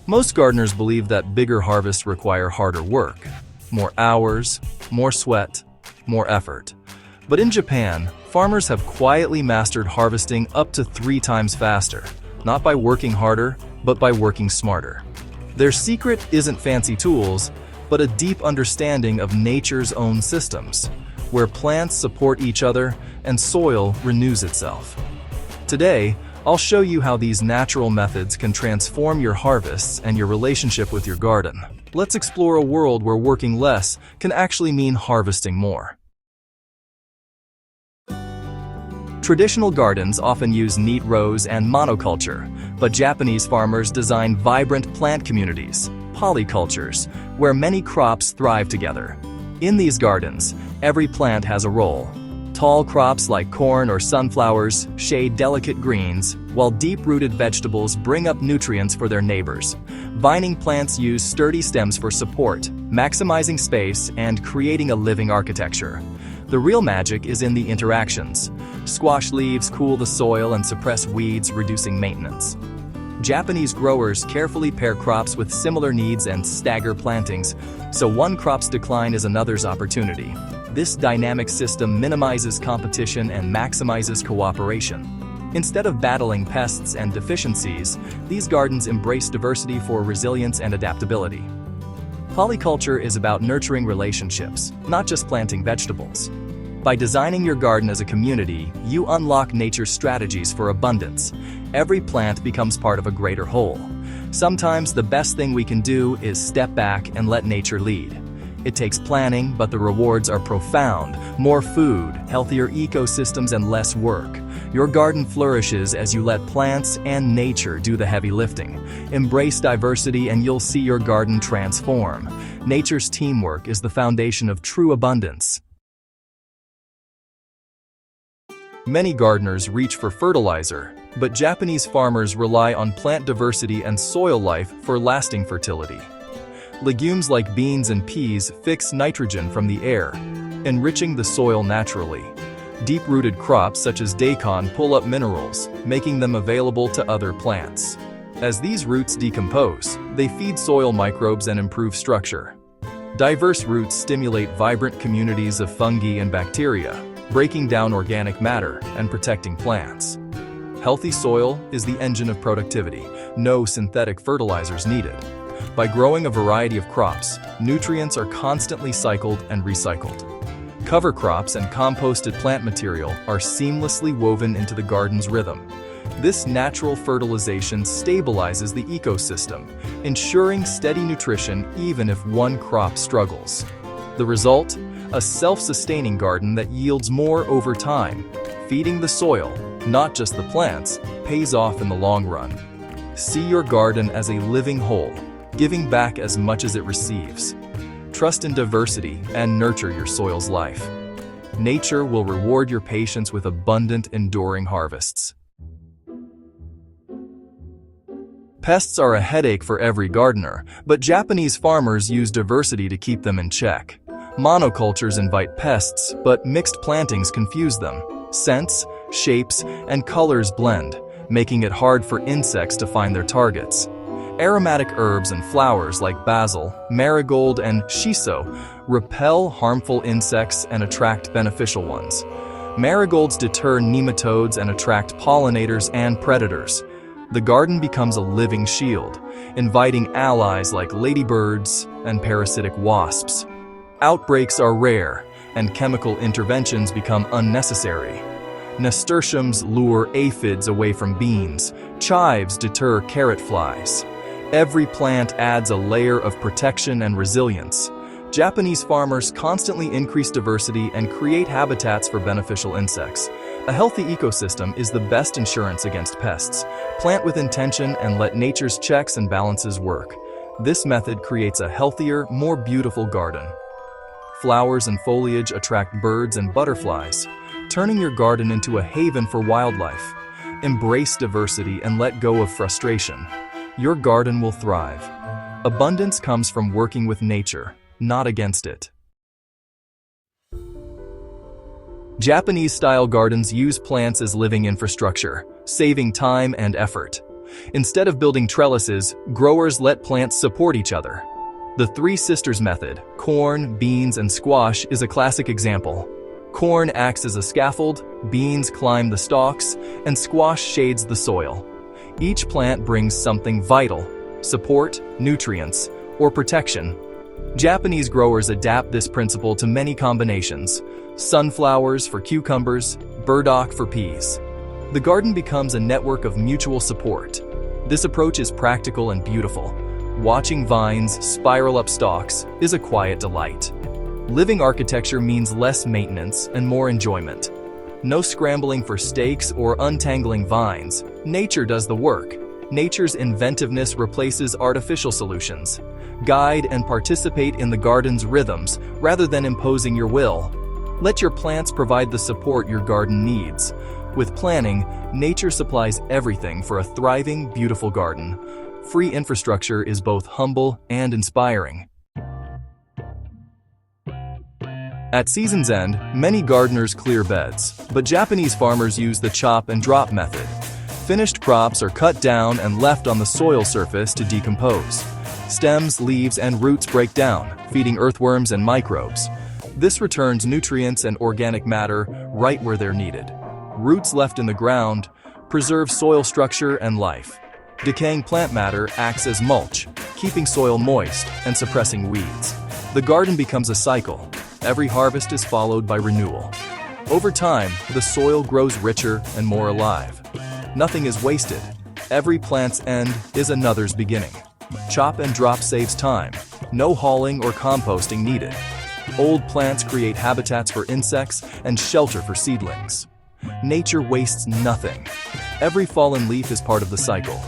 Most gardeners believe that bigger harvests require harder work, more hours, more sweat, more effort. But in Japan, farmers have quietly mastered harvesting up to 3 times faster, not by working harder, but by working smarter. Their secret isn't fancy tools, but a deep understanding of nature's own systems, where plants support each other and soil renews itself. Today, I'll show you how these natural methods can transform your harvests and your relationship with your garden. Let's explore a world where working less can actually mean harvesting more. Traditional gardens often use neat rows and monoculture, but Japanese farmers design vibrant plant communities, polycultures, where many crops thrive together. In these gardens, every plant has a role. Tall crops like corn or sunflowers shade delicate greens, while deep-rooted vegetables bring up nutrients for their neighbors. Vining plants use sturdy stems for support, maximizing space and creating a living architecture. The real magic is in the interactions. Squash leaves cool the soil and suppress weeds, reducing maintenance. Japanese growers carefully pair crops with similar needs and stagger plantings, so one crop's decline is another's opportunity. This dynamic system minimizes competition and maximizes cooperation. Instead of battling pests and deficiencies, these gardens embrace diversity for resilience and adaptability. Polyculture is about nurturing relationships, not just planting vegetables. By designing your garden as a community, you unlock nature's strategies for abundance. Every plant becomes part of a greater whole. Sometimes the best thing we can do is step back and let nature lead. It takes planning, but the rewards are profound. More food, healthier ecosystems, and less work. Your garden flourishes as you let plants and nature do the heavy lifting. Embrace diversity and you'll see your garden transform. Nature's teamwork is the foundation of true abundance. Many gardeners reach for fertilizer, but Japanese farmers rely on plant diversity and soil life for lasting fertility. Legumes like beans and peas fix nitrogen from the air, enriching the soil naturally. Deep-rooted crops such as daikon pull up minerals, making them available to other plants. As these roots decompose, they feed soil microbes and improve structure. Diverse roots stimulate vibrant communities of fungi and bacteria, breaking down organic matter and protecting plants. Healthy soil is the engine of productivity. No synthetic fertilizers needed. By growing a variety of crops, nutrients are constantly cycled and recycled. Cover crops and composted plant material are seamlessly woven into the garden's rhythm. This natural fertilization stabilizes the ecosystem, ensuring steady nutrition even if one crop struggles. The result? A self-sustaining garden that yields more over time. Feeding the soil, not just the plants, pays off in the long run. See your garden as a living whole, giving back as much as it receives. Trust in diversity and nurture your soil's life. Nature will reward your patience with abundant, enduring harvests. Pests are a headache for every gardener, but Japanese farmers use diversity to keep them in check. Monocultures invite pests, but mixed plantings confuse them. Scents, shapes, and colors blend, making it hard for insects to find their targets. Aromatic herbs and flowers like basil, marigold, and shiso repel harmful insects and attract beneficial ones. Marigolds deter nematodes and attract pollinators and predators. The garden becomes a living shield, inviting allies like ladybirds and parasitic wasps. Outbreaks are rare, and chemical interventions become unnecessary. Nasturtiums lure aphids away from beans. Chives deter carrot flies. Every plant adds a layer of protection and resilience. Japanese farmers constantly increase diversity and create habitats for beneficial insects. A healthy ecosystem is the best insurance against pests. Plant with intention and let nature's checks and balances work. This method creates a healthier, more beautiful garden. Flowers and foliage attract birds and butterflies, turning your garden into a haven for wildlife. Embrace diversity and let go of frustration. Your garden will thrive. Abundance comes from working with nature, not against it. Japanese-style gardens use plants as living infrastructure, saving time and effort. Instead of building trellises, growers let plants support each other. The Three Sisters method, corn, beans, and squash, is a classic example. Corn acts as a scaffold, beans climb the stalks, and squash shades the soil. Each plant brings something vital: support, nutrients, or protection. Japanese growers adapt this principle to many combinations: sunflowers for cucumbers, burdock for peas. The garden becomes a network of mutual support. This approach is practical and beautiful. Watching vines spiral up stalks is a quiet delight. Living architecture means less maintenance and more enjoyment. No scrambling for stakes or untangling vines. Nature does the work. Nature's inventiveness replaces artificial solutions. Guide and participate in the garden's rhythms rather than imposing your will. Let your plants provide the support your garden needs. With planning, nature supplies everything for a thriving, beautiful garden. Free infrastructure is both humble and inspiring. At season's end, many gardeners clear beds, but Japanese farmers use the chop and drop method. Finished crops are cut down and left on the soil surface to decompose. Stems, leaves, and roots break down, feeding earthworms and microbes. This returns nutrients and organic matter right where they're needed. Roots left in the ground preserve soil structure and life. Decaying plant matter acts as mulch, keeping soil moist and suppressing weeds. The garden becomes a cycle. Every harvest is followed by renewal. Over time, the soil grows richer and more alive. Nothing is wasted. Every plant's end is another's beginning. Chop and drop saves time. No hauling or composting needed. Old plants create habitats for insects and shelter for seedlings. Nature wastes nothing. Every fallen leaf is part of the cycle.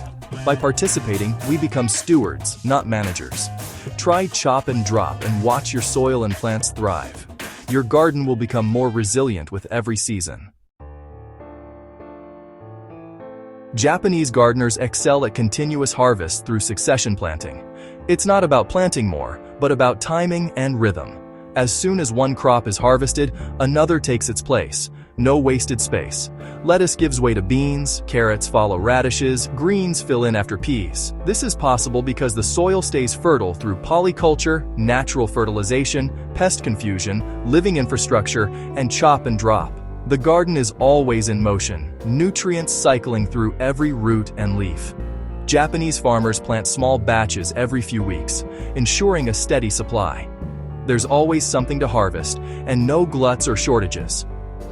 By participating, we become stewards, not managers. Try chop and drop and watch your soil and plants thrive. Your garden will become more resilient with every season. Japanese gardeners excel at continuous harvest through succession planting. It's not about planting more, but about timing and rhythm. As soon as one crop is harvested, another takes its place. No wasted space. Lettuce gives way to beans, carrots follow radishes, greens fill in after peas. This is possible because the soil stays fertile through polyculture, natural fertilization, pest confusion, living infrastructure, and chop and drop. The garden is always in motion, nutrients cycling through every root and leaf. Japanese farmers plant small batches every few weeks, ensuring a steady supply. There's always something to harvest, and no gluts or shortages.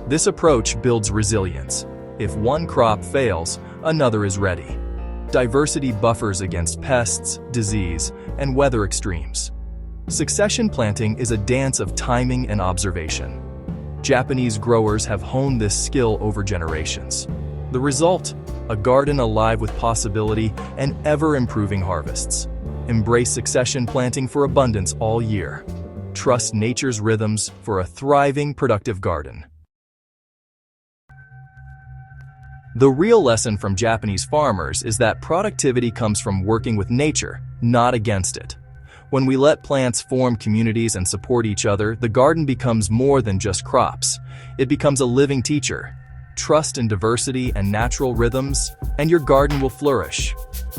This approach builds resilience. If one crop fails, another is ready. Diversity buffers against pests, disease, and weather extremes. Succession planting is a dance of timing and observation. Japanese growers have honed this skill over generations. The result? A garden alive with possibility and ever-improving harvests. Embrace succession planting for abundance all year. Trust nature's rhythms for a thriving, productive garden. The real lesson from Japanese farmers is that productivity comes from working with nature, not against it. When we let plants form communities and support each other, the garden becomes more than just crops. It becomes a living teacher. Trust in diversity and natural rhythms, and your garden will flourish.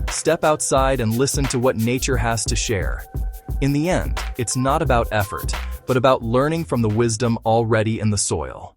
Step outside and listen to what nature has to share. In the end, it's not about effort, but about learning from the wisdom already in the soil.